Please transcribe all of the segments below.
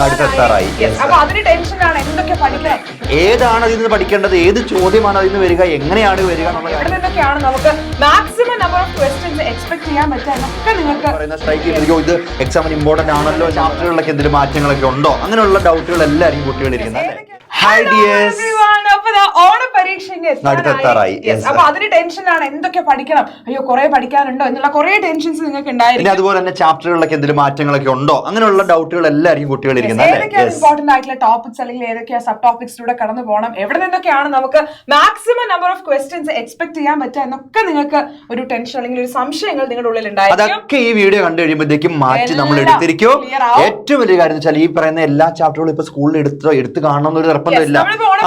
അടുത്തെത്താറായി. അപ്പൊ അതിന് ടെൻഷനാണ് എന്തൊക്കെ പഠിക്കണം, ഏതാണ് അതിൽ നിന്ന് പഠിക്കേണ്ടത്, ഏത് ചോദ്യമാണ് അതിൽ നിന്ന് വരിക, എങ്ങനെയാണ് വരിക എന്നുള്ള എവിടെ നിന്നൊക്കെയാണ് നമുക്ക് maximum number of questions expect ചെയ്യാൻ പറ്റുക എന്നൊക്കെ നിങ്ങൾക്ക് പറയുന്ന സ്ട്രൈക്ക് ചെയ്തിരിക്കും. ഇത് എക്സാമിന് ഇമ്പോർട്ടന്റ് ആണല്ലോ, ചാപ്റ്ററുകളിലൊക്കെ എന്തെങ്കിലും മാറ്റങ്ങളൊക്കെ ഉണ്ടോ, അങ്ങനെയുള്ള ഡൗട്ടുകൾ എല്ലാവരും കുട്ടികളിരിക്കുന്നത്. Hi dears, അടുത്തെത്താറായി. അപ്പൊ അതിന് ടെൻഷനാണ് എന്തൊക്കെ പഠിക്കണം, അയ്യോ കുറെ പഠിക്കാനുണ്ടോ എന്നുള്ള കുറെ ടെൻഷൻസ് നിങ്ങൾക്ക് ഉണ്ടായിരിക്കും. അതുപോലെ തന്നെ ചാപ്റ്ററുകളിലൊക്കെ എന്തെങ്കിലും മാറ്റങ്ങളൊക്കെ ഉണ്ടോ, അങ്ങനെയുള്ള ഡൗട്ടുകൾ എല്ലാവരും കുട്ടികളിരിക്കുന്നത്. ഏതൊക്കെയാണ് ഇമ്പോർട്ടന്റ് ആയിട്ടുള്ള ടോപ്പിക്സ് അല്ലെങ്കിൽ ഏതൊക്കെയാണ് സബ് ടോപ്പിക്സിലൂടെ കടന്നു പോകണം, എവിടെ നിന്നൊക്കെയാണ് നമുക്ക് maximum number of questions expect ചെയ്യാൻ പറ്റുക എന്നൊക്കെ നിങ്ങൾക്ക് ഒരു ടെൻഷൻ അല്ലെങ്കിൽ ഒരു സംശയങ്ങൾ നിങ്ങളുടെ ഉള്ളിൽ ഉണ്ടായിരിക്കും. അതൊക്കെ ഈ വീഡിയോ കണ്ടു കഴിയുമ്പോഴത്തേക്കും മാറ്റി നമ്മൾ എടുത്തിരിക്കും. ഏറ്റവും വലിയ കാര്യം വെച്ചാൽ ഈ പറയുന്ന എല്ലാ ചാപ്റ്ററുകളും ഇപ്പൊ സ്കൂളിൽ എടുത്ത് കാണണം എന്നൊരു നിർബന്ധമില്ല.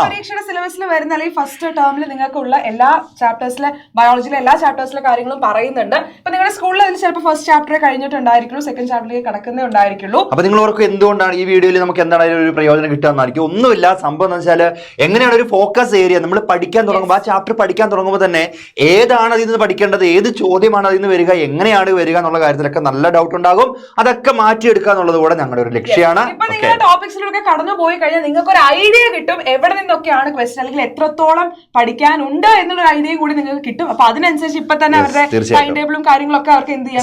പരീക്ഷയുടെ സിലബസിൽ വരുന്ന അല്ലെങ്കിൽ ഫസ്റ്റ് ടേമിൽ നിങ്ങൾക്കുള്ള എല്ലാ ചാപ്റ്റേഴ്സിലെ ബയോളജിയിലെ എല്ലാ ചാപ്റ്റേഴ്സിലെ കാര്യങ്ങളും പറയുന്നുണ്ട്. ഇപ്പൊ നിങ്ങളുടെ സ്കൂളിൽ അതിൽ ചിലപ്പോൾ ഫസ്റ്റ് ചാപ്റ്റർ കഴിഞ്ഞിട്ടുണ്ടായിരിക്കുള്ളൂ, സെക്കൻഡ് ചാപ്റ്ററിലേക്ക് കടക്കുന്നേ ഉണ്ടായിരിക്കുള്ളൂ. അപ്പൊ നിങ്ങൾ ഓർക്കും എന്തുകൊണ്ടാണ് ഈ വീഡിയോയിൽ നമുക്ക് എന്താണ് ഒരു പ്രയോജനം കിട്ടുകയെന്നായിരിക്കും. ഒന്നുമില്ല, സംഭവം എന്ന് വെച്ചാൽ എങ്ങനെയാണ് ഒരു ഫോക്കസ് ഏരിയ നമ്മൾ പഠിക്കാൻ തുടങ്ങുമ്പോൾ, ആ ചാപ്റ്റർ പഠിക്കാൻ തുടങ്ങുമ്പോൾ തന്നെ ഏതാണ് അതിൽ നിന്ന് പഠിക്കേണ്ടത്, ഏത് ചോദ്യമാണ് അതിൽ നിന്ന് വരിക, എങ്ങനെയാണ് വരിക എന്നുള്ള കാര്യത്തിലൊക്കെ നല്ല ഡൗട്ട് ഉണ്ടാകും. അതൊക്കെ മാറ്റിയെടുക്കുക എന്നുള്ളത് കൂടെ ഞങ്ങളുടെ ഒരു ലക്ഷ്യമാണ്. ഇപ്പൊ നിങ്ങളുടെ ടോപ്പിക്സിലൂടെ കടന്നു പോയി കഴിഞ്ഞാൽ നിങ്ങൾക്ക് ഒരു ഐഡിയ കിട്ടും എവിടെ നിന്നൊക്കെയാണ് ക്വസ്റ്റ്യൻ അല്ലെങ്കിൽ എത്രത്തോളം പഠിക്കാനുണ്ട് എന്നുള്ള ഐഡിയ കൂടി നിങ്ങൾക്ക് കിട്ടും. അപ്പൊ അതിനനുസരിച്ച് ഇപ്പൊ തന്നെ അവരുടെ ടൈം ടേബിളും കാര്യങ്ങളൊക്കെ അവർക്ക് എന്ത് ചെയ്യാൻ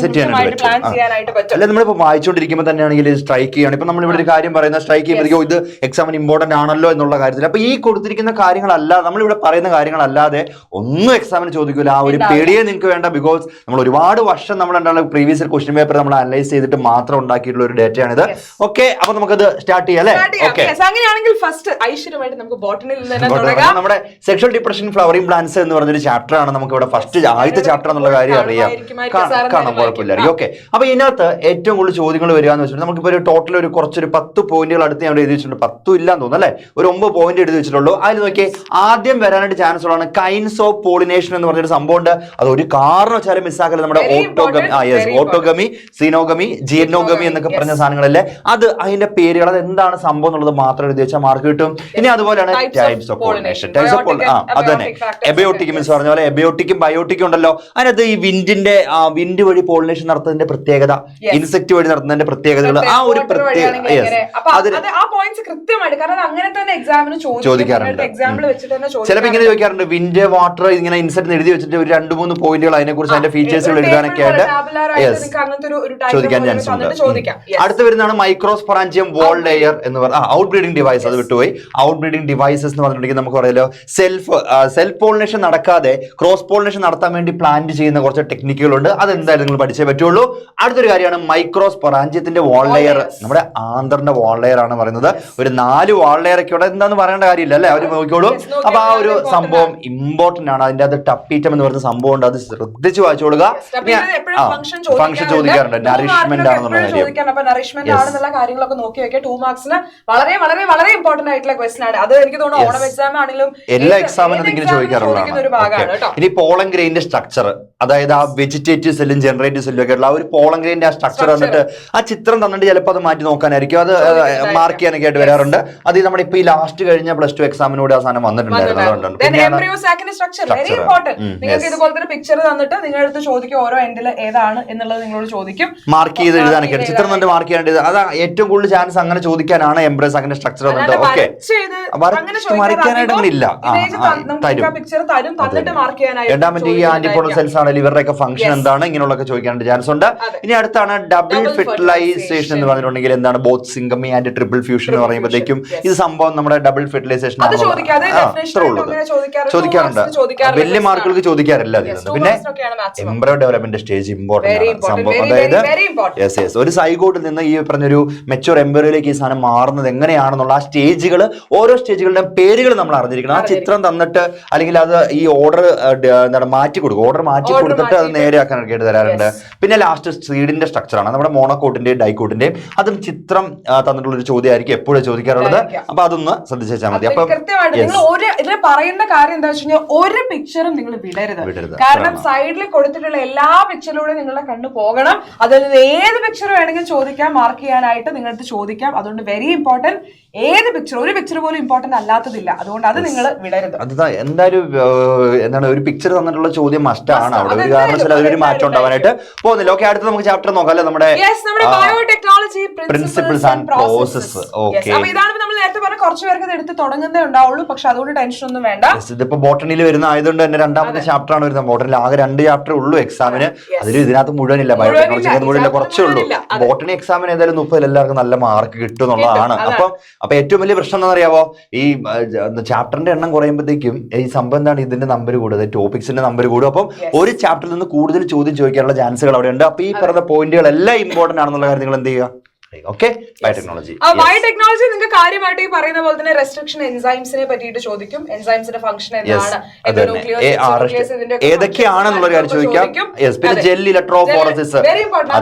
പ്ലാൻ ചെയ്യാനായിട്ട് പറ്റും. അല്ലെ നമ്മളിപ്പോ വായിച്ചുകൊണ്ടിരിക്കുമ്പോൾ തന്നെയാണെങ്കിൽ സ്ട്രൈക്ക് ചെയ്യണം. ഇപ്പൊ നമ്മളിവിടെ ഒരു കാര്യം പറയുന്ന സ്ട്രൈക്ക് ചെയ്യുമ്പോൾ ഇത് എക്സാമിന് ഇമ്പോർട്ടന്റ് ആണല്ലോ എന്നുള്ള കാര്യത്തിൽ. അപ്പൊ ഈ കൊടുത്തിരിക്കുന്ന കാര്യങ്ങളല്ലാതെ നമ്മളിവിടെ പറയുന്ന കാര്യങ്ങളല്ലാതെ ഒന്നും എക്സാമിന് ചോദിക്കില്ല. ആ ഒരു പേടിയെ നിങ്ങൾക്ക് വേണ്ട. ബിക്കോസ് നമ്മൾ ഒരുപാട് വർഷം നമ്മൾ എന്താണ് പ്രീവിയസ് ക്വസ്റ്റ്യൻ പേപ്പർ നമ്മൾ അനലൈസ് ചെയ്തിട്ട് മാത്രം ഉണ്ടാക്കിയിട്ടുള്ള ഒരു ഡേറ്റയാണിത്. ഓക്കെ, അപ്പൊ നമുക്കത് സ്റ്റാർട്ട് ചെയ്യാം അല്ലേ? ഓക്കെ, അങ്ങനെയാണെങ്കിൽ ഫസ്റ്റ് ഐശ്വര്യമായിട്ട് നമുക്ക് ബോട്ടണിയിൽ നമ്മുടെ സെക്ഷൽ ഡിപ്രഷൻ ഫ്ലവറിംഗ് പ്ലാന്റ്സ് എന്ന് പറഞ്ഞൊരു ചാപ്റ്റർ ആണ് നമുക്ക് ഇവിടെ ഫസ്റ്റ് ആദ്യത്തെ ചാപ്റ്റർ എന്നുള്ള കാര്യം അറിയാം, കാണാൻ കുഴപ്പമില്ലായിരിക്കും. ഓക്കെ, അപ്പൊ ഇതിനകത്ത് ഏറ്റവും കൂടുതൽ ചോദ്യങ്ങൾ വരിക എന്ന് വെച്ചിട്ടുണ്ടെങ്കിൽ നമുക്കിപ്പോ ഒരു ടോട്ടൽ ഒരു കുറച്ചൊരു 10 പോയിന്റുകൾ അടുത്ത് ഞാൻ എഴുതി വെച്ചിട്ടുണ്ട്. 10 ഇല്ലാന്ന് തോന്നുന്നു അല്ലെ, ഒരു 9 പോയിന്റ് എഴുതി വെച്ചിട്ടുള്ളൂ. അതിൽ നോക്കി ആദ്യം വരാനായിട്ട് ചാൻസ് ഉള്ളതാണ് കൈൻഡ്സ് ഓഫ് പോളിനേഷൻ എന്ന് പറഞ്ഞൊരു സംഭവം ഉണ്ട്. അത് ഒരു കാരണം വെച്ചാലും മിസ്സാക്കല് നമ്മുടെ ഓട്ടോഗമി, സീനോഗമി, ജിയനോഗമി എന്നൊക്കെ പറഞ്ഞ സാധനങ്ങളല്ലേ, അത് അതിന്റെ പേരുകൾ അത് എന്താണ് സംഭവം എന്നുള്ളത് മാത്രം എഴുതി വെച്ചാൽ മാർക്ക് കിട്ടും. ഇനി അതുപോലെയാണ് ടൈപ്സ് ഓഫ് പോളിനേഷൻ. അത് തന്നെ എബയോട്ടിക് മീൻസ് പറഞ്ഞ പോലെ എബയോട്ടിക്കും ബയോട്ടിക്കും ഉണ്ടല്ലോ. അതിനകത്ത് ഈ വിൻഡ് വഴി പോളിനേഷൻ നടത്തുന്നതിന്റെ പ്രത്യേകത, ഇൻസെക്ട് വഴി നടത്തുന്നതിന്റെ പ്രത്യേകതകൾ, ആ ഒരു ചോദിക്കാറുണ്ട്. ചിലപ്പോൾ ഇങ്ങനെ ചോദിക്കാറുണ്ട്, വിൻഡ് വാട്ടർ ഇങ്ങനെ ഇൻസെക്ട് എഴുതി വെച്ചിട്ട് ഒരു 2-3 പോയിന്റുകൾ അതിനെ കുറിച്ച് അതിന്റെ ഫീച്ചേഴ്സുകൾ എഴുതാനൊക്കെ ആയിട്ട് ചോദിക്കാൻ ചാൻസ് ഉണ്ട്. അടുത്ത് വരുന്നതാണ് മൈക്രോസ്പൊറാഞ്ചിയം വോൾ ലെയർ എന്ന് പറഞ്ഞ ഔട്ട് ബ്രീഡിംഗ് ഡിവൈസ്. അത് വിട്ടുപോയി. ഔട്ട് ബ്രീഡിംഗ് ഡിവൈസസ് എന്ന് പറഞ്ഞിട്ടുണ്ടെങ്കിൽ നമുക്ക് പറയാലോ സെൽഫ് പോളിനേഷൻ നടക്കാതെ ക്രോസ് പോളിനേഷൻ നടത്താൻ വേണ്ടി പ്ലാൻ ചെയ്യുന്ന കുറച്ച് ടെക്നിക്കുകളുണ്ട്. അതെന്തായാലും നിങ്ങൾ പഠിച്ചേ പറ്റുള്ളൂ. അടുത്തൊരു കാര്യമാണ് മൈക്രോസ്പൊറാഞ്ചിയത്തിന്റെ വാൾ ലെയർ. നമ്മുടെ ആന്തറിന്റെ വാൾ ലെയർ ആണ് പറയുന്നത്. ഒരു 4 വാൾ ലെയർ ഒക്കെ ഇവിടെ എന്താന്ന് പറയേണ്ട കാര്യമില്ല അല്ലെ, അവർ നോക്കിക്കോളൂ. അപ്പൊ ആ ഒരു സംഭവം ഇമ്പോർട്ടന്റ് ആണ്. അതിന്റെ അത് ടപ്പീറ്റം എന്ന് പറയുന്ന സംഭവം ഉണ്ട്, അത് ശ്രദ്ധിച്ച് വായിച്ചോളുക. ഫംഗ്ഷൻ ചോദിക്കാറുണ്ട്, നറിഷ്മെന്റ് ആണെന്നുള്ള കാര്യങ്ങളൊക്കെ നോക്കി വെക്കുക. 2 മാർക്സിന് വളരെ വളരെ വളരെ ഇമ്പോർട്ടന്റ് ആയിട്ടുള്ള ക്വസ്റ്റൻ ആണ്. അത് എനിക്ക് തോന്നുന്നു ഓണം എക്സാം ആണെങ്കിലും എല്ലാ എക്സാമിനും ഇതിങ്ങനെ ചോദിക്കാറുള്ളതാണ്. ഇനി പോളൻ ഗ്രെയിന്റെ സ്ട്രക്ചർ, അതായത് ആ വെജിറ്റേറ്റീവ് സെല്ലും ജനറേറ്റീവ് സെല്ലും ഒക്കെ ഉള്ള ആ ഒരു പോളൻ ഗ്രെയിന്റെ ആ സ്ട്രക്ചർ വന്നിട്ട് ആ ചിത്രം തന്നിട്ട് ചിലപ്പോൾ അത് മാറ്റി നോക്കാനായിരിക്കും, അത് മാർക്ക് ചെയ്യാനൊക്കെ ആയിട്ട് വരാറുണ്ട്. അത് നമ്മുടെ ഇപ്പൊ ഈ ലാസ്റ്റ് കഴിഞ്ഞ +2 എക്സാമിനോട് ആ സാധനം വന്നിട്ടുണ്ടായിരുന്നു. പിക്ചർ തന്നിട്ട് നിങ്ങളടുത്ത് ചോദിക്കും ഓരോ എൻഡിൽ ഏതാണ് എന്നുള്ളത് നിങ്ങളോട് ചോദിക്കും. മാർക്ക് ചെയ്ത് എഴുതാനൊക്കെ ചിത്രം തന്നിട്ട് മാർക്ക് ചെയ്യാനായിട്ട് അതാ ഏറ്റവും കൂടുതൽ ചാൻസ് അങ്ങനെ ചോദിക്കാനാണ് എംബ്രേസ് അങ്ങനെ സ്ട്രക്ചർ വന്നിട്ട്. ഓക്കെ, വരയ്ക്കാനായിട്ട് അങ്ങനെ ഇല്ല. രണ്ടാമത്തെ ഈ ആന്റിപോഡൽ സെൽസ് ആണെങ്കിൽ ഇവരുടെ ഒക്കെ ഫംഗ്ഷൻ എന്താണ്, ഇങ്ങനെയുള്ളൊക്കെ ചോദിക്കാനായിട്ട് ചാൻസ് ഉണ്ട്. ഇനി അടുത്താണ് ഡബിൾ ഫെർട്ടിലൈസേഷൻ എന്ന് പറഞ്ഞിട്ടുണ്ടെങ്കിൽ എന്താണ് both syngamy and triple fusion എന്ന് പറയുമ്പോഴത്തേക്കും ഇത് സംഭവം നമ്മുടെ ഡബിൾ ഫെർട്ടിലൈസേഷൻ ചോദിക്കാറുണ്ട്. വലിയ മാർക്കുകൾക്ക് ചോദിക്കാറില്ല അതിൽ നിന്ന്. പിന്നെ എംബ്രയോ ഡെവലപ്മെന്റ് സ്റ്റേജ് ഇമ്പോർട്ടന്റ് ആണ് സംഭവം. അതായത് ഒരു സൈഗോട്ടിൽ നിന്ന് ഈ പറഞ്ഞൊരു മെച്ചൂർ എംബ്രയോയിലേക്ക് ഈ സാധനം മാറുന്നത് എങ്ങനെയാണെന്നുള്ള ആ സ്റ്റേജുകൾ, ഓരോ സ്റ്റേജുകളുടെ പേരുകൾ നമ്മൾ അറിഞ്ഞിരിക്കണം. ആ ചിത്രം തന്നിട്ട് അല്ലെങ്കിൽ അത് ഈ ഓർഡർ എന്താണ് മാറ്റി കൊടുക്കും, ഓർഡർ മാറ്റി കൊടുത്തിട്ട് അത് നേരെയാക്കാനൊക്കെ ആയിട്ട് തരാറുണ്ട്. പിന്നെ ലാസ്റ്റ് സീഡിന്റെ സ്ട്രക്ചറാണ് നമ്മുടെ മോണോക്കോട്ടിന്റെയും ഡൈക്കോട്ടിന്റെയും, അതും ചിത്രം തന്നിട്ടുള്ള ഒരു ചോദ്യമായിരിക്കും എപ്പോഴും ചോദിക്കാറുള്ളത്. അപ്പൊ അതൊന്ന് ശ്രദ്ധിച്ചു വെച്ചാൽ മതി. അപ്പൊ പറയുന്ന കാര്യം എന്താ വെച്ച് കഴിഞ്ഞാൽ ഒരു പിക്ചറും നിങ്ങൾ വിടരുത്. കാരണം സൈഡിൽ കൊടുത്തിട്ടുള്ള എല്ലാ പിക്ചറിലൂടെ നിങ്ങളുടെ കണ്ണ് പോകണം. അതിൽ ഏത് പിക്ചർ വേണമെങ്കിലും ചോദിക്കാം, മാർക്ക് ചെയ്യാനായിട്ട് നിങ്ങളടുത്ത് ചോദിക്കാം. അതുകൊണ്ട് വെരി ഇമ്പോർട്ടന്റ്, ഏത് പിക്ചർ, ഒരു പിക്ചർ പോലും ഇമ്പോർട്ടന്റ് അല്ലാത്തതില്ല. അതുകൊണ്ട് അതുകൊണ്ട് അത് നിങ്ങൾ വിടരുത്. അത് എന്തായാലും എന്താണ് ഒരു പിക്ചർ തന്നിട്ടുള്ള ചോദ്യം മസ്റ്റ് ആണ് അവിടെ, ഒരു കാരണവശാലും അതിലൊരു മാറ്റം ഉണ്ടാവാനായിട്ട് പോകുന്നില്ല. ഓക്കെ, അടുത്ത നമുക്ക് ചാപ്റ്റർ നോക്കാം അല്ലെ, നമ്മുടെ biotechnology principles and process. Okay, ഇതാണ് നമ്മൾ നേരത്തെ പറഞ്ഞ കുറച്ച് പേർക്ക് ഇത് എടുത്ത് തുടങ്ങുന്നേ ഉണ്ടാവുള്ളൂ, പക്ഷെ അതുകൊണ്ട് ടെൻഷൻ ഒന്നും വേണ്ട. ഇതിപ്പോ ബോട്ടണിയിൽ വരുന്ന ആയതുകൊണ്ട് തന്നെ രണ്ടാമത്തെ ചാപ്റ്റർ ആണ് വരുന്നത്. ബോട്ടണിയിൽ ആകെ 2 ചാപ്റ്റർ ഉള്ളൂ എക്സാമിന്, അതിൽ ഇതിനകത്ത് മുഴുവനില്ല, ബയോടെക്നോളജി മുഴുവനില്ല, കുറച്ചേ ഉള്ളൂ. ബോട്ടണി എക്സാമിന് ഏതായാലും 30 എല്ലാവർക്കും നല്ല മാർക്ക് കിട്ടും എന്നുള്ളതാണ്. അപ്പൊ ഏറ്റവും വലിയ പ്രശ്നം എന്താ അറിയാവോ, ഈ ചാപ്റ്ററിന്റെ എണ്ണം കുറയുമ്പോഴത്തേക്കും ഈ സംഭവം എന്താണ്, ഇതിന്റെ നമ്പർ കൂടും, ടോപ്പിക്സിന്റെ നമ്പർ കൂടും. അപ്പം ഒരു ചാപ്റ്ററിൽ നിന്ന് കൂടുതൽ ചോദ്യം ചോദിക്കാനുള്ള ചാൻസുകൾ അവിടെ ഉണ്ട്. അപ്പൊ ഈ പറഞ്ഞ പോയിന്റുകൾ എല്ലാം ഇമ്പോർട്ടന്റ് ആണെന്നുള്ള കാര്യം നിങ്ങൾ എന്ത് ചെയ്യുക. Okay, biotechnology. ബയോടെക്നോളജി നിങ്ങൾക്ക് കാര്യമായിട്ട് ഈ പറയുന്ന പോലെ തന്നെ റെസ്ട്രിക്ഷൻ എൻസൈംസിനെ പറ്റിയിട്ട് ചോദിക്കും. എൻസൈംസിന്റെ ഫംഗ്ഷൻ എന്താണ്, ഏതൊക്കെയാണെന്നുള്ള കാര്യം ചോദിക്കാം. പിന്നെ ജെൽ ഇലക്ട്രോഫോറസിസ്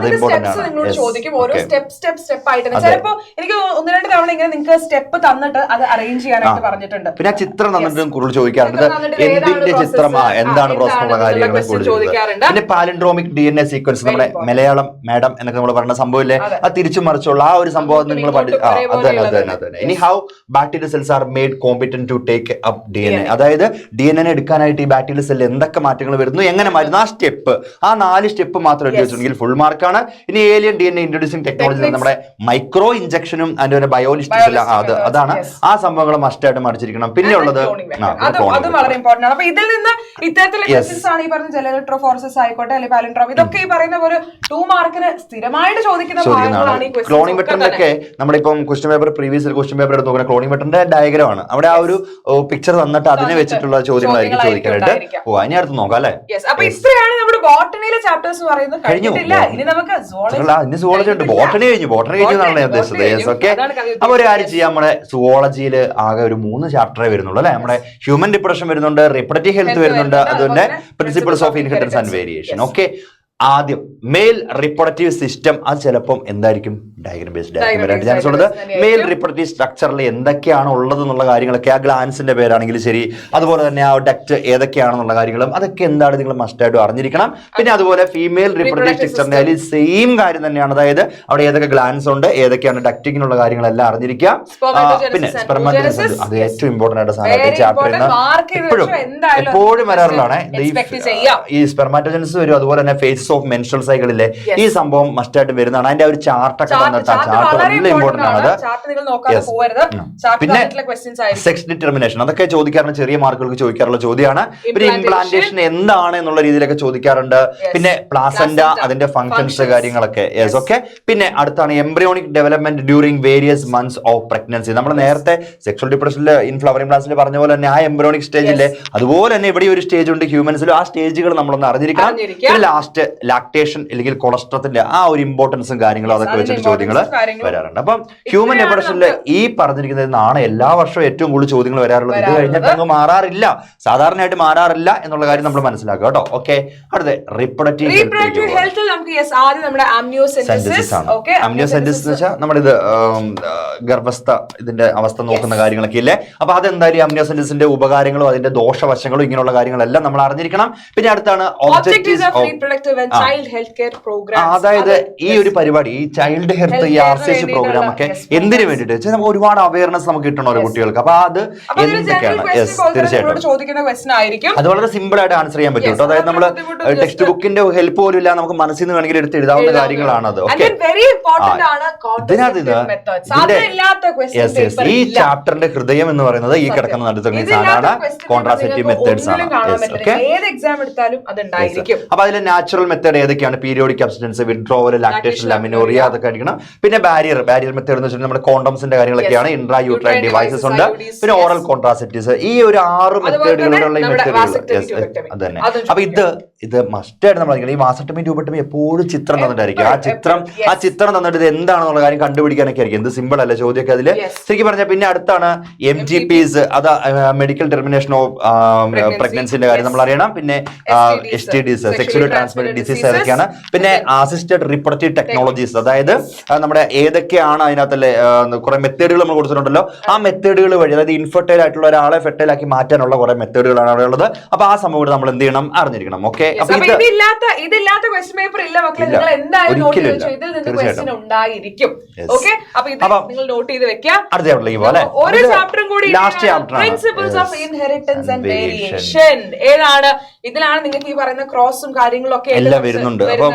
നിങ്ങളോട് ചോദിക്കും. ഓരോ സ്റ്റെപ്പ് ആയിട്ട് ചിലപ്പോ എനിക്ക് 1-2 തവണ ഇങ്ങനെ നിങ്ങൾക്ക് സ്റ്റെപ്പ് തന്നിട്ട് അത് അറേഞ്ച് ചെയ്യാനായിട്ട് പറഞ്ഞിട്ടുണ്ട്. പിന്നെ ചിത്രം തന്നിട്ടും കൂടുതൽ ചോദിക്കാറുണ്ട്, എന്തിന്റെ ചിത്രം, എന്താണ് പ്രോസസ് ഉള്ള കാര്യങ്ങൾ ചോദിക്കാറുണ്ട്. പിന്നെ പാലിൻഡ്രോമിക് DNA സീക്വൻസ്, നമ്മുടെ മലയാളം മാഡം എന്നൊക്കെ നമ്മൾ പറയുന്ന സംഭവമില്ലേ, അത് തിരിച്ചു മറിച്ചുള്ള ആ ഒരു സംഭവം നിങ്ങൾ ഇനി how bacterial cells are made competent to take up DNA, അതായത് DNA എടുക്കാനായിട്ട് ഈ ബാക്ടീരിയൽ സെല്ലിൽ എന്തൊക്കെ മാറ്റങ്ങൾ വരുന്നു, എങ്ങനെ മാറുന്നു, ആ സ്റ്റെപ്പ്, ആ 4 സ്റ്റെപ്പ് മാത്രം എഴുതി വെച്ചിട്ടുണ്ടെങ്കിൽ ഫുൾ മാർക്കാണ്. ഇനി ഏലിയൻ DNA ഇൻട്രൊഡ്യൂസിംഗ് ടെക്നോളജി, നമ്മുടെ മൈക്രോ ഇഞ്ചക്ഷനും അതിന്റെ ബയോളിസ്റ്റിക്സ് എല്ലാം അതാണ് ആ സംഭവങ്ങൾ മസ്റ്റ് ആയിട്ട് മടിച്ചിരിക്കണം. പിന്നെ ഉള്ളത് അതും വളരെ ഇമ്പോർട്ടന്റ് ആണ്. അപ്പൊ ഇതിൽ നിന്ന് ഇത്തരത്തിലുള്ള ക്വസ്റ്റ്യൻസ് ആണ് ഈ പറഞ്ഞ ജെൽ ഇലക്ട്രോഫോറസിസ് ആയിക്കോട്ടെ, അല്ലെങ്കിൽ പാലിൻഡ്രോം, ഇതൊക്കെ ഈ പറയുന്ന പോലെ 2 മാർക്കിന് സ്ഥിരമായിട്ട് ചോദിക്കുന്ന ഭാഗങ്ങളാണ് ഈ ക്ലോണിംഗ് മെത്തഡിലൊക്കെ. നമ്മളിപ്പം question paper previous question paper എടുത്ത് നോക്കുന്ന ക്ലോണിംഗ് മെത്തഡിന്റെ ഡയഗ്രാം ആണ്, അവിടെ ആ ഒരു പിക്ചർ തന്നിട്ട് അതിനെ വെച്ചിട്ടുള്ള ചോദ്യങ്ങളായിരിക്കും ചോദിക്കാനായിട്ട്. ഇനി അടുത്ത് നോക്കാം അല്ലെ. അപ്പൊ ഇത്രയാണ് നമ്മുടെ ബോട്ടണിയിലെ ചാപ്റ്റേഴ്സ് പറയുന്നത്. കഴിഞ്ഞു, ഇനി നമുക്ക് ഇനി സുവോളജി ഉണ്ട്. ബോട്ടണി കഴിഞ്ഞു എന്നാണ് ഞാൻ ഉദ്ദേശിച്ചത്. ഓക്കെ, അപ്പൊ ഒരു കാര്യം ചെയ്യാം, നമ്മുടെ സുവോളജിയിൽ ആകെ ഒരു 3 ചാപ്റ്ററേ വരുന്നുള്ളൂ അല്ലെ. നമ്മുടെ ഹ്യൂമൻ ഡിപ്രഷൻ വരുന്നുണ്ട്, റിപ്രഡക്റ്റീവ് ഹെൽത്ത് വരുന്നുണ്ട്, അതുപോലെ principles of inheritance and variation. Okay, ആദ്യം മെയിൽ റിപ്രൊഡക്റ്റീവ് സിസ്റ്റം, അത് ചിലപ്പം എന്തായിരിക്കും ഡയഗ്രം ബേസ്ഡ് ആയിരിക്കും വരാൻ ചാൻസ് ഉള്ളത്. മെയിൽ റിപ്രൊഡക്റ്റീവ് സ്ട്രക്ചറിൽ എന്തൊക്കെയാണ് ഉള്ളത് എന്നുള്ള കാര്യങ്ങളൊക്കെ, ആ ഗ്ലാൻസിന്റെ പേരാണെങ്കിൽ ശരി, അതുപോലെ തന്നെ ആ ഡക്ട് ഏതൊക്കെയാണെന്നുള്ള കാര്യങ്ങളും അതൊക്കെ എന്താണ് നിങ്ങൾ മസ്റ്റായിട്ടും അറിഞ്ഞിരിക്കണം. പിന്നെ അതുപോലെ ഫീമെയിൽ റിപ്രൊഡക്റ്റീവ് സ്ട്രക്ചറിന്റെ അതിൽ സെയിം കാര്യം തന്നെയാണ്, അതായത് അവിടെ ഏതൊക്കെ ഗ്ലാൻസ് ഉണ്ട്, ഏതൊക്കെയാണ് ഡക്റ്റിങ്ങിനുള്ള കാര്യങ്ങളെല്ലാം അറിഞ്ഞിരിക്കുക. പിന്നെ സ്പെർമാറ്റോജനിസിസ്, അത് ഏറ്റവും ഇമ്പോർട്ടന്റ് ആയിട്ട് സാധനം ചാപ്റ്ററിന് എപ്പോഴും വരാറുള്ളതാണ്. ഈ സ്പെർമാറ്റോജനിസിസ് വരും, അതുപോലെ തന്നെ ഫേസ് ഓഫ് മെൻസ്ട്രൽ സൈക്കിളിലെ ഈ സംഭവം മസ്റ്റായിട്ട് വരുന്നതാണ്. അതിന്റെ ഒരു ചാർട്ടൊക്കെ തന്നിട്ട്, ചാർട്ട് വളരെ ഇമ്പോർട്ടന്റ് ആണ്. പിന്നെ സെക്സ് ഡിറ്റർമിനേഷൻ, അതൊക്കെ ചോദിക്കാറുണ്ട്, ചെറിയ മാർക്കുകൾക്ക് ചോദിക്കാറുള്ള ചോദ്യമാണ്. പിന്നെ ഇംപ്ലാന്റേഷൻ എന്താണ് എന്നുള്ള രീതിയിലൊക്കെ ചോദിക്കാറുണ്ട്. പിന്നെ പ്ലാസന്റ, അതിന്റെ ഫങ്ഷൻസ് കാര്യങ്ങളൊക്കെ. ഓക്കെ, പിന്നെ അടുത്താണ് embryonic development during various months of pregnancy. നമ്മൾ നേരത്തെ സെക്ഷൽ ഡിപ്രഷനിൽ ഇൻ ഫ്ലവറിംഗ് ക്ലാസ്സിൽ പറഞ്ഞ പോലെ തന്നെ ആ എംബ്രിയോണിക് സ്റ്റേജിലെ അതുപോലെ തന്നെ ഇവിടെ ഒരു സ്റ്റേജ് ഉണ്ട് ഹ്യൂമൻസിലും. ആ സ്റ്റേജുകൾ നമ്മളൊന്ന് അറിഞ്ഞിരിക്കണം. പിന്നെ ലാസ്റ്റ് ലാക്ടേഷൻ അല്ലെങ്കിൽ കൊളസ്ട്രോത്തിന്റെ ആ ഒരു ഇമ്പോർട്ടൻസും കാര്യങ്ങളും അതൊക്കെ വെച്ചിട്ട് ചോദ്യങ്ങൾ വരാറുണ്ട്. അപ്പം ഹ്യൂമൻ ഡിപ്രഷനിൽ ഈ പറഞ്ഞിരിക്കുന്നതാണ് എല്ലാ വർഷവും ഏറ്റവും കൂടുതൽ ചോദ്യങ്ങൾ വരാറുള്ളത്. ഇത് കഴിഞ്ഞിട്ട് അങ്ങ് മാറാറില്ല, സാധാരണയായിട്ട് മാറാറില്ല എന്നുള്ള കാര്യം നമ്മൾ മനസ്സിലാക്കുക കേട്ടോ. ഓക്കെ, അടുത്ത റിപ്രൊഡക്റ്റീവ് ഹെൽത്ത് ആംനിയോസെന്റിസിസ് ആണ്. ആംനിയോസെന്റിസിസ് എന്ന് വെച്ചാൽ നമ്മളിത് ഗർഭസ്ഥ ഇതിന്റെ അവസ്ഥ നോക്കുന്ന കാര്യങ്ങളൊക്കെ ഇല്ലേ. അപ്പൊ അതെന്തായാലും ആംനിയോസെന്റിസിന്റെ ഉപകാരങ്ങളും അതിന്റെ ദോഷവശങ്ങളും ഇങ്ങനെയുള്ള കാര്യങ്ങളെല്ലാം നമ്മൾ അറിഞ്ഞിരിക്കണം. പിന്നെ അടുത്താണ് ഒബ്ജക്റ്റീവ്സ് ഓഫ് അതായത് ഈ ഒരു പരിപാടി, ഈ ചൈൽഡ് ഹെൽത്ത്, ഈ RCH പ്രോഗ്രാം ഒക്കെ എന്തിനു വേണ്ടിട്ട് വെച്ചാൽ നമുക്ക് ഒരുപാട് അവയർനെസ് നമുക്ക് കിട്ടണം ഓരോ കുട്ടികൾക്ക്. അപ്പൊ അത് എന്തൊക്കെയാണ് തീർച്ചയായിട്ടും അത് വളരെ സിമ്പിൾ ആയിട്ട് ആൻസർ ചെയ്യാൻ പറ്റും കേട്ടോ. അതായത് നമ്മൾ ടെക്സ്റ്റ് ബുക്കിന്റെ ഹെൽപ്പ് പോലും ഇല്ല, നമുക്ക് മനസ്സിൽ നിന്ന് വേണമെങ്കിൽ എടുത്ത് എഴുതാവുന്ന കാര്യങ്ങളാണ് അത്. ഓക്കെ, ഈ ചാപ്റ്ററിന്റെ ഹൃദയം എന്ന് പറയുന്നത് ഈ കിടക്കുന്ന നടുത്തുള്ള സാധനമാണ് കോൺട്രാസെപ്റ്റീവ് മെത്തേഡ്സ് ആണ്. അപ്പൊ അതിൽ നാച്ചുറൽ മെത്തേഡ് ഏതൊക്കെയാണ്? പീരിയോഡിക് അബ്സ്റ്റൻസ്, വിഡ്രോവൽ, ലാക്ടേഷൻ, ലമിനോറിയ, അതൊക്കെ അടിക്കണം. പിന്നെ ബാരിയർ മെത്തേഡ് എന്ന് വെച്ചാൽ നമ്മുടെ കോണ്ടംസിന്റെ കാര്യങ്ങളൊക്കെയാണ്. ഇൻട്രാ യൂട്രൈൻ ഡിവൈസസ് ഉണ്ട്. പിന്നെ ഓറൽ കോൺട്രാസെപ്റ്റീവ്സ്. ഈ ഒരു 6 മെത്തേഡുകളിലുള്ള ഈ മെത്തേഡുകൾ അത് തന്നെ. അപ്പൊ ഇത് മസ്റ്റായിട്ട് നമ്മൾ ഈ വാസക്ടമി ട്യൂബക്ടമി എപ്പോഴും ചിത്രം തന്നിട്ടായിരിക്കും. ആ ചിത്രം തന്നിട്ട് ഇത് എന്താണെന്നുള്ള കാര്യം കണ്ടുപിടിക്കാനൊക്കെ ആയിരിക്കും. എന്ത് സിമ്പിൾ അല്ല ചോദ്യമൊക്കെ അതില് ശരിക്കും പറഞ്ഞാൽ. പിന്നെ അടുത്താണ് MGPs, അത് മെഡിക്കൽ ടെർമിനേഷൻ ഓഫ് പ്രഗ്നൻസിന്റെ കാര്യം നമ്മൾ അറിയണം. പിന്നെ STDs, സെക്ഷുവലി ട്രാൻസ്മിറ്റഡ് ഡിസീസ് ഏതൊക്കെയാണ്. പിന്നെ അസിസ്റ്റഡ് റിപ്രൊഡക്റ്റീവ് ടെക്നോളജീസ്, അതായത് നമ്മുടെ ഏതൊക്കെയാണ് അതിനകത്തല്ലേ കുറെ മെത്തേഡുകൾ നമ്മൾ കൊടുത്തിട്ടുണ്ടല്ലോ. ആ മെത്തേഡുകൾ വഴി, അതായത് ഇൻഫെർട്ടൈൽ ആയിട്ടുള്ള ഒരാളെ ഫെർട്ടൈൽ ആക്കി മാറ്റാനുള്ള കുറെ മെത്തേഡുകളാണ് അവിടെ ഉള്ളത്. അപ്പൊ ആ സംഭവം നമ്മൾ എന്ത് ചെയ്യണം, അറിഞ്ഞിരിക്കണം. ഓക്കെ, ഇതില്ലാത്ത ക്വസ്റ്റ്യൻ പേപ്പർ ഇല്ല മക്കളെ, നിങ്ങൾ എന്തായാലും നോക്കി വെച്ചോ, ഇതിൽ നിന്ന് ക്വസ്റ്റ്യൻ ഉണ്ടായിരിക്കും. ഓക്കെ, അപ്പൊ ഇത് നിങ്ങൾ നോട്ട് ചെയ്ത് വെക്കുക. അടുത്ത ചാപ്റ്ററിലേക്ക് പോലെ ഒരു ചാപ്റ്ററും കൂടി last chapter principles of inheritance and variation. ഏതാണ്? ഇതിലാണ് നിങ്ങൾക്ക് ഈ പറയുന്ന ക്രോസും കാര്യങ്ങളും ഒക്കെ എല്ലാം വരുന്നുണ്ട്. അപ്പം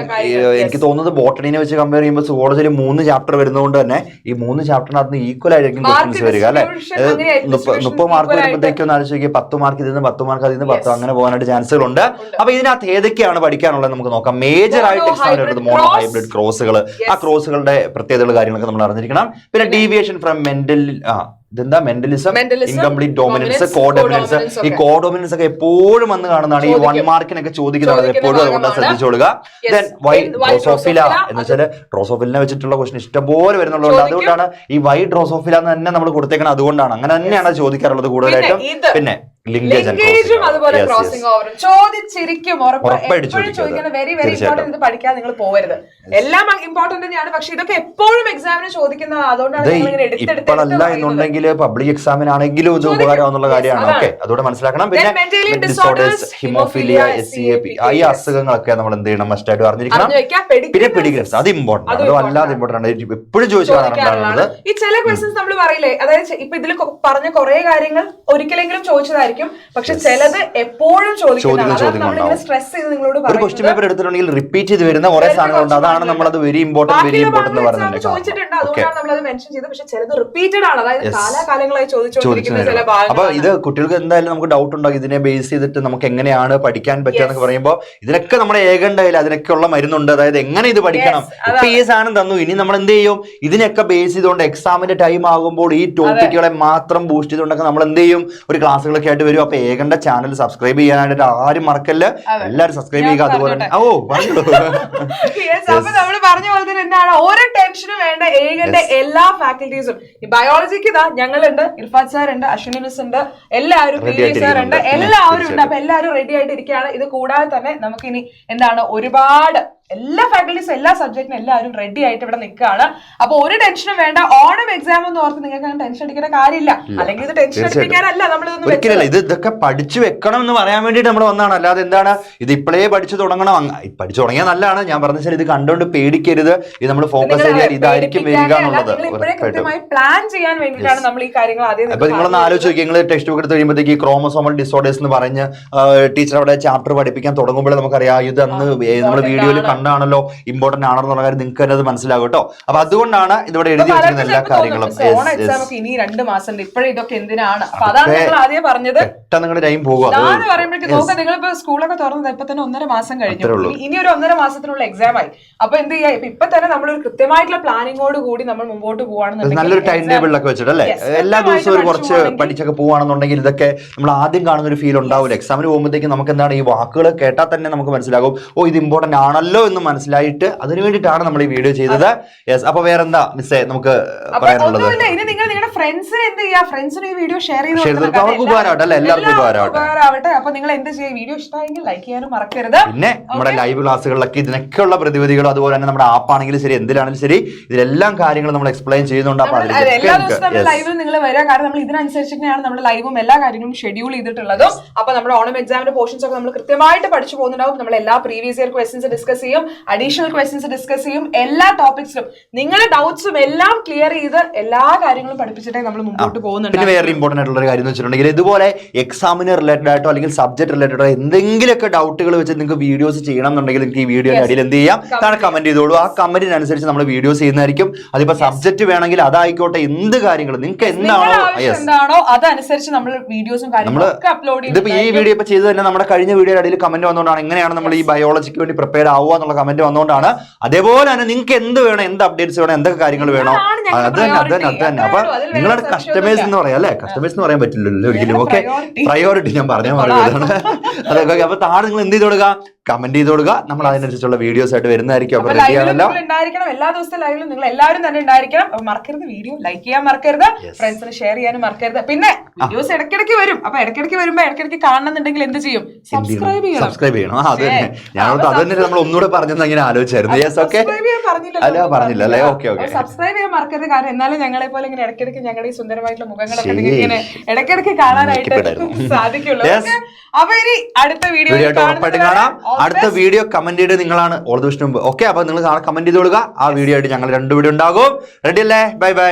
എനിക്ക് തോന്നുന്നത് ബോട്ടണിനെ വെച്ച് കമ്പയർ ചെയ്യുമ്പോൾ സുവോളജിയിൽ 3 ചാപ്റ്റർ വരുന്നതുകൊണ്ട് തന്നെ ഈ 3 ചാപ്റ്ററിനകത്ത് ഈക്വൽ ആയിരിക്കും ക്വസ്റ്റ്യൻസ് വരിക അല്ലെ. 30 മാർക്ക് വരുമ്പോഴത്തേക്കും ഒന്ന് ആലോചിക്കുക, 10 മാർക്ക് ഇതിൽ നിന്ന് 10 മാർക്ക് അതിൽ നിന്ന് 10 അങ്ങനെ പോകാനായിട്ട് ചാൻസുകളുണ്ട്. അപ്പൊ ഇതിനകത്ത് ഏതൊക്കെയാണ് പഠിക്കാനുള്ളത് നമുക്ക് നോക്കാം. മേജർ ആയിട്ട് എക്സാം വരുന്നത് മോണോ ഹൈബ്രിഡ് ക്രോസുകൾ, ആ ക്രോസുകളുടെ പ്രത്യേകതകൾ കാര്യങ്ങളൊക്കെ നമ്മൾ അറിഞ്ഞിരിക്കണം. പിന്നെ ഡീവിയേഷൻ ഫ്രം ഇതെന്താ മെന്റലിസം, ഇൻകംപ്ലീറ്റ് ഡോമിനൻസ്, കോഡോമിനൻസ്. ഈ കോഡോമിനൻസ് ഒക്കെ എപ്പോഴും വന്ന് കാണുന്നതാണ്, ഈ 1 മാർക്കിനൊക്കെ ചോദിക്കുന്നത് എപ്പോഴും, അതുകൊണ്ട് ശ്രദ്ധിച്ചോളുക. ദെൻ വൈ ഡ്രോസോഫില എന്ന് വെച്ചാൽ ഡ്രോസോഫിലിനെ വെച്ചിട്ടുള്ള ക്വസ്റ്റൻ ഇഷ്ടംപോലെ വരുന്നുള്ളതുകൊണ്ട് അതുകൊണ്ടാണ് ഈ വൈ ഡ്രോസോഫില എന്ന് തന്നെ നമ്മൾ കൊടുത്തേക്കണം. അതുകൊണ്ടാണ് അങ്ങനെ തന്നെയാണ് ചോദിക്കാറുള്ളത് കൂടുതലായിട്ടും. പിന്നെ ലിങ്കേജും അതുപോലെ ക്രോസിംഗ് ഓവറും ചോദിച്ചിരിക്കും. ചോദിക്കുന്ന വെരി വെരി ഇമ്പോർട്ടന്റ്. ഇത് പഠിക്കാൻ നിങ്ങൾ പോകരുത്. എല്ലാം ഇമ്പോർട്ടന്റ് തന്നെയാണ്, പക്ഷെ ഇതൊക്കെ എപ്പോഴും എക്സാമിന് ചോദിക്കുന്നതാണ്. അതുകൊണ്ടാണ് ഇപ്പോഴല്ല എന്നുണ്ടെങ്കിൽ പബ്ലിക് എക്സാമിനാണെങ്കിലും ഇത് ഉപകാരമാവുന്നുള്ള കാര്യമാണ്. ഓക്കെ, അതോടെ മനസ്സിലാക്കണം. പിന്നെ ഡിസോർഡേഴ്സ്, ഹിമോഫീലിയ, SCAP, ഈ അസുഖങ്ങളൊക്കെ നമ്മൾ എന്ത് ചെയ്യണം, മസ്റ്റായിട്ട് അറിഞ്ഞിരിക്കണം. പിന്നെ പെഡിഗ്രിപ്സ്, അത് ഇമ്പോർട്ടന്റ് ആണ്, അത് വല്ലാതെ ഇമ്പോർട്ടന്റ് ആണ്, എപ്പോഴും ചോദിച്ചാൽ ഈ ചില ക്വസ്റ്റ്യൻസ് നമ്മൾ പറയില്ലേ, അതായത് ഇപ്പൊ ഇതിൽ പറഞ്ഞ കുറെ കാര്യങ്ങൾ ഒരിക്കലെങ്കിലും ചോദിച്ചതായിരിക്കും, പക്ഷെ ചിലത് എപ്പോഴും ചോദിക്കുന്നതാണ്. സ്ട്രെസ് ചെയ്ത് നിങ്ങളോട് ഒരു ക്വസ്റ്റ്യൻ പേപ്പർ എടുത്തിട്ടുണ്ടെങ്കിൽ റിപ്പീറ്റ് ചെയ്ത് വരുന്ന കുറെ സാധനങ്ങളുണ്ട്. അതാണ് നമ്മളത് വെരി ഇമ്പോർട്ടന്റ് എന്ന് പറയുന്നത്. ചോദിച്ചിട്ടുണ്ട്, അതുകൊണ്ടാണ് നമ്മളത് മെൻഷൻ ചെയ്തത്. പക്ഷെ ചിലത് റിപ്പീറ്റഡ് ആണ്, അതായത് കാലാകാലങ്ങളായി ചോദിച്ചുകൊണ്ടിരിക്കുന്ന ചില ഭാഗങ്ങൾ. അപ്പൊ ഇത് കുട്ടികൾക്ക് എന്തായാലും നമുക്ക് ഡൗട്ട് ഉണ്ടാകും, ഇതിനെ ബേസ് ചെയ്തിട്ട് നമുക്ക് എങ്ങനെയാണ് പഠിക്കാൻ പറ്റുക എന്നൊക്കെ പറയുമ്പോൾ ഇതിനൊക്കെ നമ്മുടെ ഏകണ്ടയിൽ അതിനൊക്കെയുള്ള മരുന്നുണ്ട്. അതായത് എങ്ങനെ ഇത് പഠിക്കണം, ഇപ്പൊ ഈ സാധനം തന്നു, ഇനി നമ്മൾ എന്ത് ചെയ്യും, ഇതിനൊക്കെ ബേസ് ചെയ്തുകൊണ്ട് എക്സാമിന്റെ ടൈം ആകുമ്പോൾ ഈ ടോപ്പിക്കുകളെ മാത്രം ബൂസ്റ്റ് ചെയ്തുകൊണ്ടൊക്കെ നമ്മൾ എന്ത് ചെയ്യും, ഒരു ക്ലാസ്സുകളൊക്കെ ആയിട്ട് വരും. അപ്പൊ ഏകണ്ട ചാനൽ സബ്സ്ക്രൈബ് ചെയ്യാനായിട്ട് ആരും മറക്കല്ല, എല്ലാവരും സബ്സ്ക്രൈബ് ചെയ്യുക. അതുപോലെ നമ്മൾ പറഞ്ഞ പോലെ തന്നെ എന്താണ്, ഒരു ടെൻഷനും വേണ്ട. ഏകന്റെ എല്ലാ ഫാക്കൽറ്റീസും ഈ ബയോളജിക്ക് ഇതാ ഞങ്ങളുണ്ട്, ഇർഫാൻ സാർ ഉണ്ട്, അശ്വിനി മിസ് ഉണ്ട്, എല്ലാവരും സാർ ഉണ്ട്, എല്ലാവരും ഉണ്ട്. അപ്പൊ എല്ലാവരും റെഡി ആയിട്ട് ഇരിക്കുകയാണ്. ഇത് കൂടാതെ തന്നെ നമുക്ക് ഇനി എന്താണ് ഒരുപാട് എല്ലാ ഫാക്കൽറ്റീസും എല്ലാ സബ്ജക്റ്റിനും എല്ലാവരും റെഡി ആയിട്ട് ഇവിടെ നിൽക്കുകയാണ്. അപ്പൊ ഒരു ടെൻഷനും വേണ്ട. ഓണം എക്സാം എന്ന് ഓർത്ത് നിങ്ങൾക്ക് അങ്ങനെ ടെൻഷൻ അടിക്കേണ്ട കാര്യമില്ല. അല്ലെങ്കിൽ ഇത് ടെൻഷൻ അടിപ്പിക്കാനല്ല നമ്മളിതൊന്നും ഒരിക്കലല്ല. ഇതൊക്കെ പഠിച്ചു വെക്കണം എന്ന് പറയാൻ വേണ്ടിയിട്ട് നമ്മൾ വന്നതാണ്. അല്ലാതെ എന്താണ് ഇത് ഇപ്പോഴേ പഠിച്ചു തുടങ്ങണം, പഠിച്ചു തുടങ്ങിയാൽ നല്ലതാണ്. ഞാൻ പറഞ്ഞാൽ ഇത് കണ്ടുകൊണ്ട് പേടിക്കരുത്. ഇത് നമ്മൾ ഫോക്കസ് ചെയ്താൽ ഇതായിരിക്കും വരിക എന്നുള്ളത്. കൃത്യമായി പ്ലാൻ ചെയ്യാൻ വേണ്ടിയിട്ടാണ് നമ്മൾ ഈ കാര്യങ്ങൾ ആദ്യം. അപ്പൊ നിങ്ങളൊന്ന് ആലോചിച്ച് നോക്കി, നിങ്ങൾ ടെക്സ്റ്റ് ബുക്ക് എടുത്ത് കഴിയുമ്പോഴത്തേക്ക് ക്രോമസോമൽ ഡിസോർഡേഴ്സ് എന്ന് പറഞ്ഞ് ടീച്ചർ അവിടെ ചാപ്റ്റർ പഠിപ്പിക്കാൻ തുടങ്ങുമ്പോഴേ നമുക്കറിയാം ഇത് അന്ന് നമ്മൾ വീഡിയോയിൽ കണ്ടാണല്ലോ, ഇമ്പോർട്ടന്റ് ആണെന്നുള്ള കാര്യം നിങ്ങൾക്ക് തന്നെ അത് മനസ്സിലാകും കേട്ടോ. അപ്പൊ അതുകൊണ്ടാണ് ഇതിവിടെ എഴുതി വെച്ചിരുന്ന എല്ലാ കാര്യങ്ങളും. ഇനി 2 മാസം ഇപ്പോഴും ഇതൊക്കെ എന്തിനാണ്, അപ്പൊ അതാണ് നിങ്ങൾ ആദ്യം പറഞ്ഞത്. പെട്ടെന്ന് നിങ്ങളുടെ ടൈം പോകും. പറയുമ്പോഴേക്കും നോക്കാം, നിങ്ങളിപ്പോ സ്കൂളൊക്കെ തുറന്നത് ഇപ്പൊ തന്നെ 1.5 മാസം കഴിഞ്ഞു. ഇനി ഒരു 1.5 മാസത്തിനുള്ള എക്സാം ആയി. അപ്പൊ എന്ത് ചെയ്യാ, ഇപ്പൊ തന്നെ നമ്മളൊരു കൃത്യമായിട്ടുള്ള പ്ലാനിങ്ങോട് കൂടി നമ്മൾ മുമ്പോട്ട് പോവാണെന്നുണ്ടെങ്കിൽ നല്ലൊരു ടൈം ടേബിളിലൊക്കെ വെച്ചിട്ടല്ലേ എല്ലാ ദിവസവും ഒരു കുറച്ച് പഠിച്ചൊക്കെ പോവാണെന്നുണ്ടെങ്കിൽ ഇതൊക്കെ നമ്മൾ ആദ്യം കാണുന്ന ഒരു ഫീൽ ഉണ്ടാവില്ല. എക്സാമിന് പോകുമ്പോഴത്തേക്കും നമുക്ക് എന്താണ്, ഈ വാക്കുകൾ കേട്ടാൽ തന്നെ നമുക്ക് മനസ്സിലാകും, ഓ ഇത് ഇമ്പോർട്ടന്റ് ആണല്ലോ എന്ന് മനസ്സിലായിട്ട് അതിനു വേണ്ടിയിട്ടാണ് നമ്മൾ ഈ വീഡിയോ ചെയ്തത്. യെസ്, അപ്പൊ വേറെന്താ മിസ്സേ നമുക്ക് പറയാനുള്ളത്? ഇനി നിങ്ങൾ നിങ്ങളുടെ ഫ്രണ്ട്സിന് എന്ത് ചെയ്യാ, ഫ്രണ്ട്സിന് ഈ വീഡിയോ ഷെയർ ചെയ്ത് അവർക്ക് ഉപകാരമാവട്ടെ അല്ലെ, എല്ലാവർക്കും ഉപകാരമാവട്ടെ. അപ്പൊ നിങ്ങൾ എന്ത് ചെയ്യും, വീഡിയോ ഇഷ്ടമായെങ്കിൽ ലൈക്ക് ചെയ്യാനും മറക്കരുത്. പിന്നെ നമ്മുടെ ലൈവ് ക്ലാസ്സുകളിലൊക്കെ ഇതിനൊക്കെയുള്ള പ്രതിവിധികളും അതുപോലെ തന്നെ നമ്മുടെ ആപ്പ് ആണെങ്കിലും ശരി എന്തിലാണെങ്കിലും ശരി ഇതിലെല്ലാം കാര്യങ്ങളും നമ്മൾ എക്സ്പ്ലെയിൻ ചെയ്യുന്നുണ്ട്. അപ്പൊ എല്ലാ ദിവസവും നമ്മൾ ലൈവിൽ നിങ്ങൾ വരിക, കാരണം നമ്മൾ ഇതിനനുസരിച്ച് തന്നെയാണ് നമ്മുടെ ലൈവും എല്ലാ കാര്യങ്ങളും ഷെഡ്യൂൾ ചെയ്തിട്ടുള്ളതും. അപ്പൊ നമ്മുടെ ഓണം എക്സാമിന്റെ പോർഷൻസ് ഒക്കെ നമ്മൾ കൃത്യമായിട്ട് പഠിച്ചു പോകുന്നുണ്ടാവും. നമ്മൾ എല്ലാ പ്രീവിയസ് ഇയർ ക്വസ്റ്റ്യൻസ് ഡിസ്കസ് ചെയ്യും, അഡീഷണൽ ക്വസ്റ്റ്യൻസ് ഡിസ്കസ് ചെയ്യും, എല്ലാ ടോപ്പിക്സിലും നിങ്ങളുടെ ഡൗട്ട്സും എല്ലാം ക്ലിയർ ചെയ്ത് എല്ലാ കാര്യങ്ങളും പഠിപ്പിച്ചിട്ടേ നമ്മൾ മുമ്പോട്ട് പോകുന്നുണ്ട്. പിന്നെ വേറെ ഇമ്പോർട്ടന്റ് ആയിട്ടുള്ള ഒരു കാര്യം എന്ന് വെച്ചിട്ടുണ്ടെങ്കിൽ ഇതുപോലെ എക്സാമിന് റിലേറ്റഡ് ആയിട്ടോ അല്ലെങ്കിൽ സബ്ജക്ട് റിലേറ്റഡ് ആയിട്ടോ എന്തെങ്കിലുമൊക്കെ ഡൗട്ടുകൾ വെച്ച് നിങ്ങൾക്ക് വീഡിയോസ് ചെയ്യണം എന്നുണ്ടെങ്കിൽ നിങ്ങൾക്ക് ഈ വീഡിയോ അടിയിൽ എന്ത് ചെയ്യാം, താഴെ കമന്റ് ചെയ്തോളൂ. ആ കമന്റിനനുസരിച്ച് നമ്മൾ വീഡിയോസ് ചെയ്യുന്നതായിരിക്കും. അതിപ്പോ സബ്ജക്ട് വേണമെങ്കിൽ അതായിക്കോട്ടെ, എന്ത് കാര്യങ്ങൾ നിങ്ങൾക്ക് എന്താണോ അതനുസരിച്ച് നമ്മൾ വീഡിയോസും കാര്യങ്ങളൊക്കെ അപ്ലോഡ് ചെയ്യും. ഇതിപ്പോ ഈ വീഡിയോ ഇപ്പൊ ചെയ്ത് തന്നെ നമ്മുടെ കഴിഞ്ഞ വീഡിയോ അടിയിൽ കമന്റ് വന്നുകൊണ്ടാണ് എങ്ങനെയാണ് നമ്മൾ ഈ ബയോളജിക്ക് വേണ്ടി പ്രിപ്പയർ ആവുക എന്നുള്ള കമന്റ് വന്നുകൊണ്ടാണ്. അതേപോലെ തന്നെ നിങ്ങൾക്ക് എന്ത് വേണം, എന്ത് അപ്ഡേറ്റ്സ് വേണം, എന്തൊക്കെ കാര്യങ്ങൾ വേണം, അത് തന്നെ. അപ്പൊ നിങ്ങളുടെ കസ്റ്റമേഴ്സ് എന്ന് പറയാം അല്ലെ, കസ്റ്റമേഴ്സ് എന്ന് പറയാൻ പറ്റില്ലല്ലോ ഒരിക്കലും. ഓക്കെ, പ്രയോറിറ്റി ഞാൻ പറഞ്ഞാൽ മറിയതാണ് അതൊക്കെ. അപ്പൊ താഴെ നിങ്ങൾ എന്ത് ചെയ്ത് കൊടുക്കുക, കമന്റ് ചെയ്ത് കൊടുക്കുക. നമ്മൾ അതിനനുസരിച്ചുള്ള വീഡിയോസ് ആയിട്ട് വരുന്നതായിരിക്കും. അപ്പൊ റെഡിയാണല്ലോ, ഉണ്ടായിരിക്കണം എല്ലാ ദിവസത്തെ ലൈവിലും നിങ്ങൾ എല്ലാവരും തന്നെ ഉണ്ടായിരിക്കണം. അപ്പൊ മറക്കരുത്, വീഡിയോ ലൈക്ക് ചെയ്യാൻ മറക്കരുത്, ഫ്രണ്ട്സിന് ഷെയർ ചെയ്യാനും മറക്കരുത്. പിന്നെ വീഡിയോസ് ഇടയ്ക്കിടയ്ക്ക് വരും. അപ്പൊ ഇടയ്ക്കിടയ്ക്ക് വരുമ്പോ ഇടയ്ക്കിടയ്ക്ക് കാണണമെന്നുണ്ടെങ്കിൽ എന്ത് ചെയ്യും, സബ്സ്ക്രൈബ് ചെയ്യണം. അത് തന്നെ ഞാൻ അത് തന്നെ നമ്മൾ ഒന്നുകൂടെ പറഞ്ഞെന്ന് അങ്ങനെ ആലോചിച്ചായിരുന്നു. യെസ്, ഓക്കെ, പറഞ്ഞില്ല അല്ലേ, ഓക്കെ ഓക്കെ. സബ്സ്ക്രൈബ് ചെയ്യാൻ മറക്കരുത്, കാരണം എന്നാലും ഞങ്ങളെ പോലെ ഇങ്ങനെ ഇടയ്ക്കിടയ്ക്ക് ഞങ്ങളുടെ ഈ സുന്ദരമായിട്ടുള്ള മുഖങ്ങളൊക്കെ ഇങ്ങനെ ഇടയ്ക്കിടയ്ക്ക് കാണാനായിട്ട് സാധിക്കുള്ളൂ. അപ്പൊ ഇനി അടുത്ത വീഡിയോ കാണാം. അടുത്ത വീഡിയോ കമന്റ് ചെയ്ത് നിങ്ങളാണ് ഓൾ ദ ബെസ്റ്റ്. ഓക്കെ, അപ്പൊ നിങ്ങൾ കമന്റ് ചെയ്ത് കൊടുക്കുക. ആ വീഡിയോ ആയിട്ട് ഞങ്ങൾ 2 വീഡിയോ ഉണ്ടാകും. റെഡി അല്ലേ? Bye bye.